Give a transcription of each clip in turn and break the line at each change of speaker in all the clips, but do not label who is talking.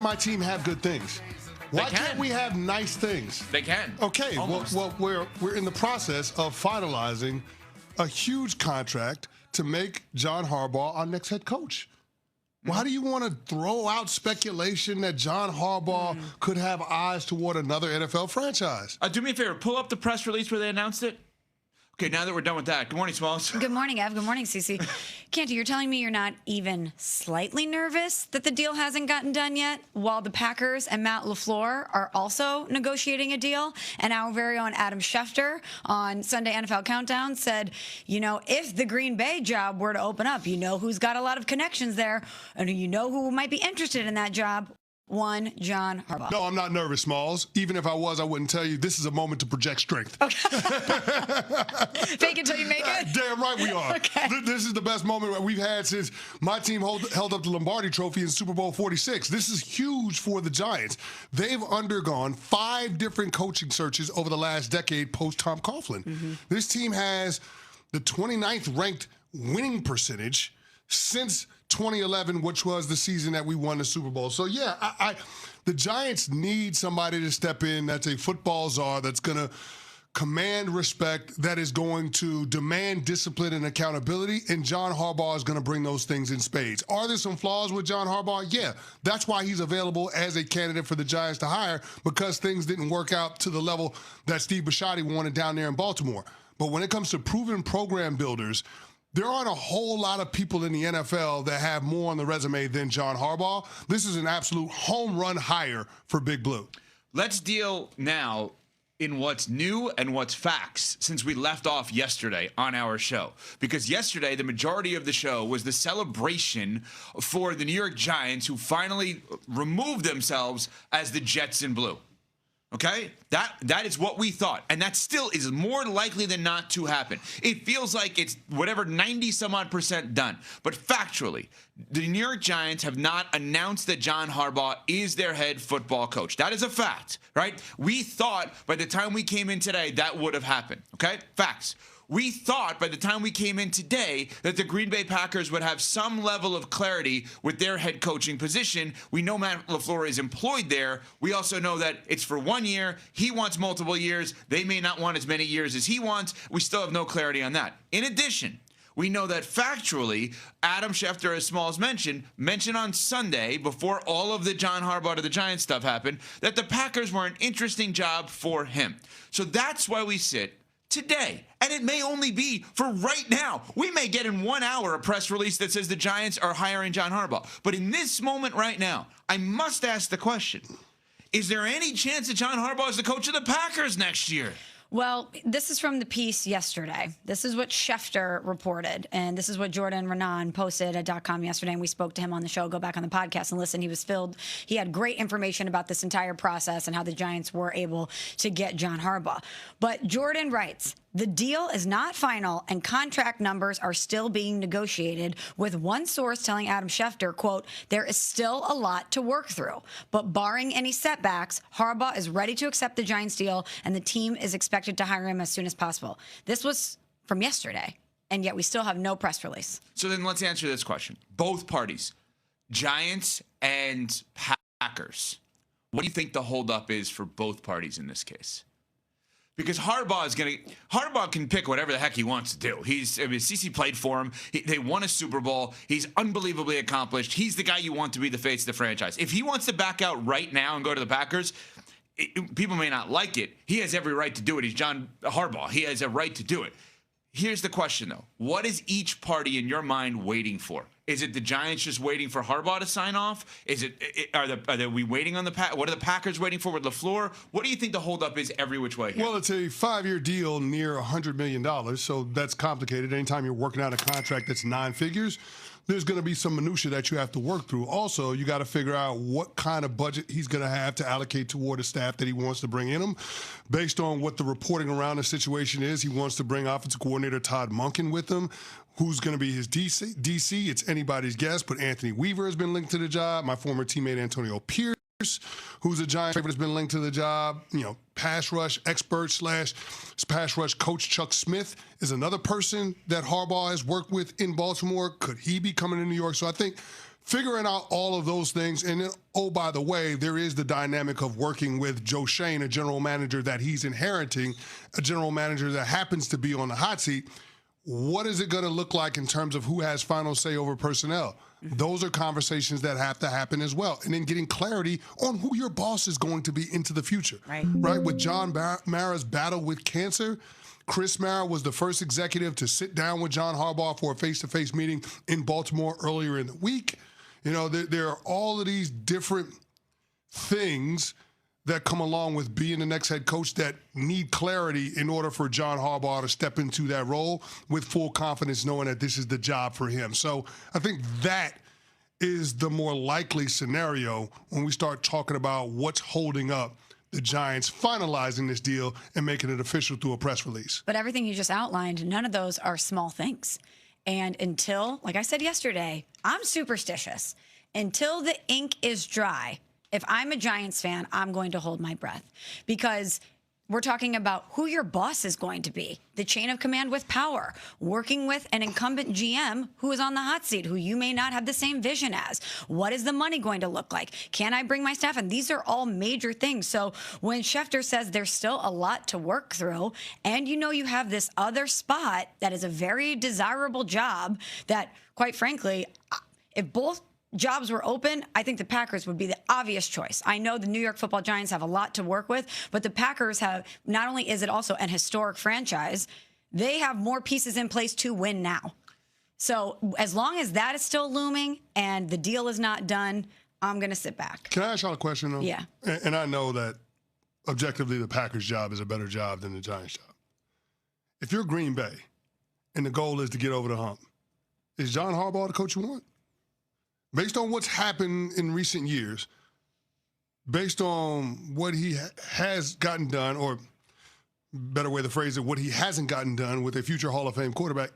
my team have good things? Why can't we have nice things?
They can.
Okay, well, we're in the process of finalizing a huge contract to make John Harbaugh our next head coach. Why do you want to throw out speculation that John Harbaugh could have eyes toward another NFL franchise?
Do me a favor. Pull up the press release where they announced it. Okay, now that we're done with that, good morning, Smalls.
Good morning, Ev. Good morning, Cece. Canty, you're telling me you're not even slightly nervous that the deal hasn't gotten done yet, while the Packers and Matt LaFleur are also negotiating a deal? And our very own Adam Schefter on Sunday NFL Countdown said, if the Green Bay job were to open up, who's got a lot of connections there, and who might be interested in that job. One, John Harbaugh.
No, I'm not nervous, Smalls. Even if I was, I wouldn't tell you. This is a moment to project strength.
Okay. Fake it till you make it?
Damn right we are.
Okay.
This is the best moment we've had since my team held up the Lombardi Trophy in Super Bowl 46. This is huge for the Giants. They've undergone 5 different coaching searches over the last decade post-Tom Coughlin. This team has the 29th ranked winning percentage since 2011, which was the season that we won the Super Bowl. So, yeah, the Giants need somebody to step in that's a football czar, that's going to command respect, that is going to demand discipline and accountability, and John Harbaugh is going to bring those things in spades. Are there some flaws with John Harbaugh? Yeah. That's why he's available as a candidate for the Giants to hire, because things didn't work out to the level that Steve Bisciotti wanted down there in Baltimore. But when it comes to proven program builders, there aren't a whole lot of people in the NFL that have more on the resume than John Harbaugh. This is an absolute home run hire for Big Blue.
Let's deal now in what's new and what's facts since we left off yesterday on our show. Because yesterday, the majority of the show was the celebration for the New York Giants, who finally removed themselves as the Jets in blue. Okay? That is what we thought. And that still is more likely than not to happen. It feels like it's whatever 90-some-odd% done. But factually, the New York Giants have not announced that John Harbaugh is their head football coach. That is a fact, right? We thought by the time we came in today that would have happened. Okay? Facts. We thought by the time we came in today that the Green Bay Packers would have some level of clarity with their head coaching position. We know Matt LaFleur is employed there. We also know that it's for 1 year. He wants multiple years. They may not want as many years as he wants. We still have no clarity on that. In addition, we know that factually, Adam Schefter, as Smalls mentioned on Sunday, before all of the John Harbaugh to the Giants stuff happened, that the Packers were an interesting job for him. So that's why we sit today. And it may only be for right now. We may get in 1 hour a press release that says the Giants are hiring John Harbaugh. But in this moment right now, I must ask the question, is there any chance that John Harbaugh is the coach of the Packers next year?
Well, this is from the piece yesterday. This is what Schefter reported, and this is what Jordan Renan posted at .com yesterday, and we spoke to him on the show. Go back on the podcast and listen. He had great information about this entire process and how the Giants were able to get John Harbaugh. But Jordan writes, the deal is not final, and contract numbers are still being negotiated, with one source telling Adam Schefter, quote, there is still a lot to work through. But barring any setbacks, Harbaugh is ready to accept the Giants deal, and the team is expected to hire him as soon as possible. This was from yesterday, and yet we still have no press release.
So then let's answer this question. Both parties, Giants and Packers, what do you think the holdup is for both parties in this case? Because Harbaugh can pick whatever the heck he wants to do. CC played for him. They won a Super Bowl. He's unbelievably accomplished. He's the guy you want to be the face of the franchise. If he wants to back out right now and go to the Packers, people may not like it. He has every right to do it. He's John Harbaugh. He has a right to do it. Here's the question, though. What is each party in your mind waiting for? Is it the Giants just waiting for Harbaugh to sign off? Are we waiting on the what are the Packers waiting for with LaFleur? What do you think the holdup is every which way here?
Well, it's a 5-year deal near $100 million, so that's complicated. Anytime you're working out a contract that's 9 figures, there's going to be some minutia that you have to work through. Also, you got to figure out what kind of budget he's going to have to allocate toward the staff that he wants to bring in him. Based on what the reporting around the situation is, he wants to bring offensive coordinator Todd Monken with him. Who's going to be his DC? It's anybody's guess, but Anthony Weaver has been linked to the job. My former teammate Antonio Pierce, who's a Giants favorite, has been linked to the job. Pass rush expert / pass rush coach Chuck Smith is another person that Harbaugh has worked with in Baltimore. Could he be coming to New York? So I think figuring out all of those things. And then, oh, by the way, there is the dynamic of working with Joe Shane, a general manager that he's inheriting, a general manager that happens to be on the hot seat. What is it going to look like in terms of who has final say over personnel? Those are conversations that have to happen as well. And then getting clarity on who your boss is going to be into the future. Right? With John Mara's battle with cancer, Chris Mara was the first executive to sit down with John Harbaugh for a face-to-face meeting in Baltimore earlier in the week. You know, there are all of these different things that come along with being the next head coach that need clarity in order for John Harbaugh to step into that role with full confidence, knowing that this is the job for him. So I think that is the more likely scenario when we start talking about what's holding up the Giants finalizing this deal and making it official through a press release.
But everything you just outlined, none of those are small things. And until, like I said yesterday, I'm superstitious. Until the ink is dry, if I'm a Giants fan, I'm going to hold my breath, because we're talking about who your boss is going to be, the chain of command with power, working with an incumbent GM who is on the hot seat, who you may not have the same vision as. What is the money going to look like? Can I bring my staff in? These are all major things. So when Schefter says there's still a lot to work through, and you know you have this other spot that is a very desirable job that, quite frankly, if both jobs were open, I think the Packers would be the obvious choice. I know the New York Football Giants have a lot to work with, but the Packers have, not only is it also an historic franchise, they have more pieces in place to win now. So as long as that is still looming and the deal is not done, I'm going to sit back.
Can I ask y'all a question, though?
Yeah.
And I know that objectively the Packers job is a better job than the Giants job. If you're Green Bay and the goal is to get over the hump, is John Harbaugh the coach you want? Based on what's happened in recent years, based on what he has gotten done, or better way to phrase it, what he hasn't gotten done with a future Hall of Fame quarterback,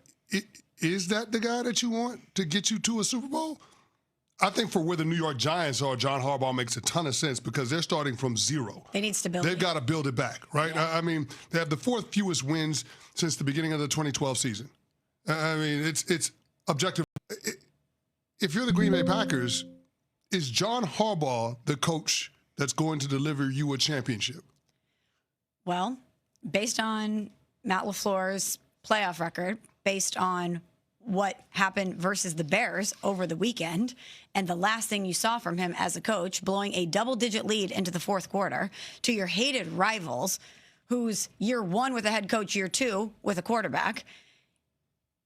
is that the guy that you want to get you to a Super Bowl? I think for where the New York Giants are, John Harbaugh makes a ton of sense because they're starting from zero.
They need stability.
They've got to build it back, right? Yeah. I mean, they have the fourth fewest wins since the beginning of the 2012 season. I mean, it's objective. If you're the Green Bay Packers, is John Harbaugh the coach that's going to deliver you a championship?
Well, based on Matt LaFleur's playoff record, based on what happened versus the Bears over the weekend, and the last thing you saw from him as a coach, blowing a double-digit lead into the fourth quarter to your hated rivals, who's year one with a head coach, year two with a quarterback,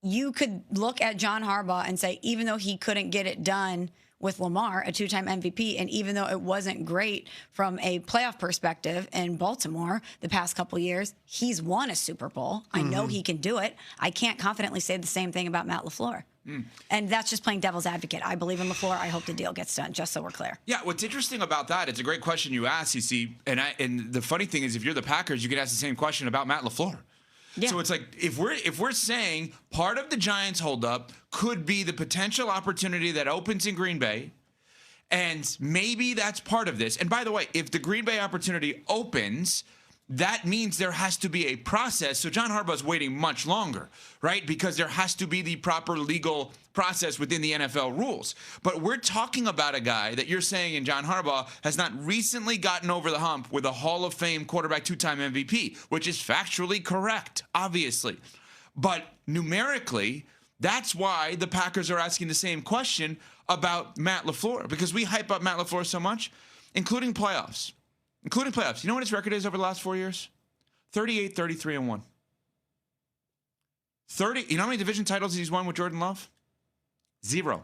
you could look at John Harbaugh and say, even though he couldn't get it done with Lamar, a two-time MVP, and even though it wasn't great from a playoff perspective in Baltimore the past couple years, he's won a Super Bowl. I know he can do it. I can't confidently say the same thing about Matt LaFleur. And that's just playing devil's advocate. I believe in LaFleur. I hope the deal gets done, just so we're clear.
Yeah, what's interesting about that, it's a great question you asked, CC. And the funny thing is, if you're the Packers, you could ask the same question about Matt LaFleur. Yeah. So it's like, if we're saying part of the Giants holdup could be the potential opportunity that opens in Green Bay, and maybe that's part of this. And by the way, if the Green Bay opportunity opens, that means there has to be a process. So John Harbaugh's waiting much longer, right? Because there has to be the proper legal process within the NFL rules. But we're talking about a guy that you're saying in John Harbaugh has not recently gotten over the hump with a Hall of Fame quarterback, two-time MVP, which is factually correct, obviously. But numerically, that's why the Packers are asking the same question about Matt LaFleur, because we hype up Matt LaFleur so much, including playoffs. Including playoffs. You know what his record is over the last 4 years? 38, 33, and 1. 30. You know how many division titles he's won with Jordan Love? 0.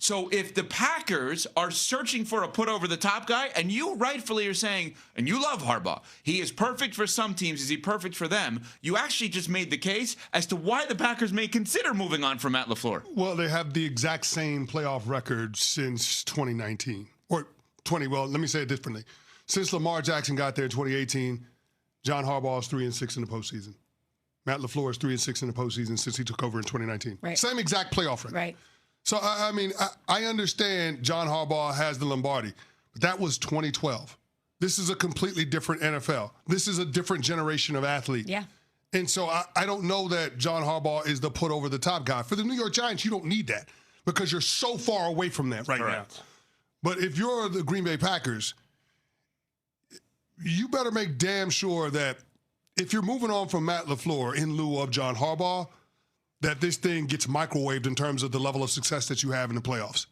So if the Packers are searching for a put over the top guy, and you rightfully are saying, and you love Harbaugh, he is perfect for some teams, is he perfect for them? You actually just made the case as to why the Packers may consider moving on from Matt LaFleur.
Well, they have the exact same playoff record since 2019. Well, let me say it differently. Since Lamar Jackson got there in 2018, John Harbaugh is 3-6 in the postseason. Matt LaFleur is 3-6 in the postseason since he took over in 2019.
Right.
Same exact playoff record.
Right.
So, I mean, I understand John Harbaugh has the Lombardi, but that was 2012. This is a completely different NFL. This is a different generation of athlete.
Yeah.
And so I don't know that John Harbaugh is the put over the top guy. For the New York Giants, you don't need that. because you're so far away from that right now. But if you're the Green Bay Packers, you better make damn sure that if you're moving on from Matt LaFleur in lieu of John Harbaugh, that this thing gets microwaved in terms of the level of success that you have in the playoffs.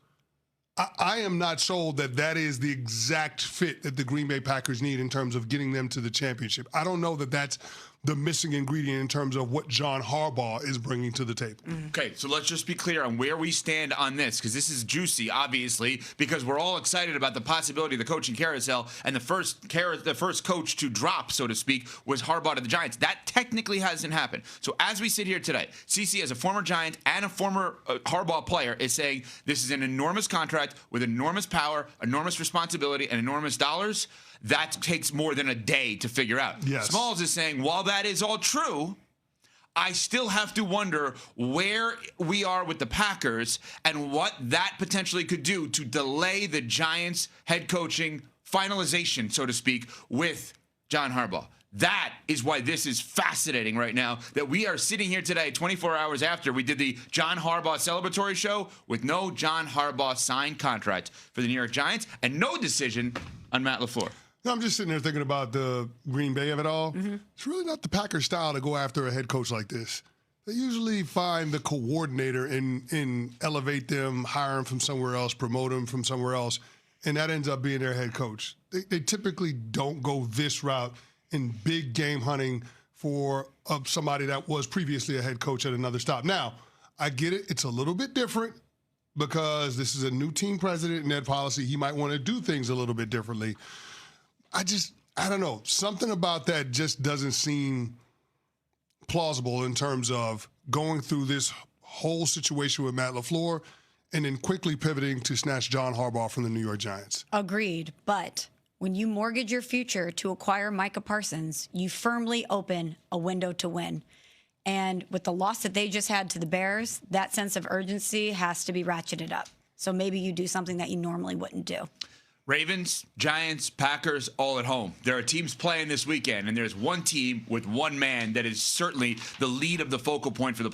I am not sold that that is the exact fit that the Green Bay Packers need in terms of getting them to the championship. I don't know that that's the missing ingredient in terms of what John Harbaugh is bringing to the table.
Okay, so let's just be clear on where we stand on this, because this is juicy, obviously, because we're all excited about the possibility of the coaching carousel, and the first coach to drop, so to speak, was Harbaugh to the Giants. That technically hasn't happened. So as we sit here today, CC, as a former Giant and a former Harbaugh player, is saying this is an enormous contract with enormous power, enormous responsibility, and enormous dollars. That takes more than a day to figure out.
Yes.
Smalls is saying, while that is all true, I still have to wonder where we are with the Packers and what that potentially could do to delay the Giants' head coaching finalization, so to speak, with John Harbaugh. That is why this is fascinating right now, that we are sitting here today, 24 hours after we did the John Harbaugh celebratory show with no John Harbaugh signed contract for the New York Giants and no decision on Matt LaFleur.
No, I'm just sitting there thinking about the Green Bay of it all. It's really not the Packers style to go after a head coach like this. They usually find the coordinator and elevate them, hire them from somewhere else, promote them from somewhere else, and that ends up being their head coach. They typically don't go this route in big game hunting for somebody that was previously a head coach at another stop. Now, I get it. It's a little bit different because this is a new team president and that policy. He might want to do things a little bit differently. I don't know. Something about that just doesn't seem plausible in terms of going through this whole situation with Matt LaFleur and then quickly pivoting to snatch John Harbaugh from the New York Giants.
Agreed. But when you mortgage your future to acquire Micah Parsons, you firmly open a window to win. And with the loss that they just had to the Bears, that sense of urgency has to be ratcheted up. So maybe you do something that you normally wouldn't do.
Ravens, Giants, Packers, all at home. There are teams playing this weekend, and there's one team with one man that is certainly the lead of the focal point for the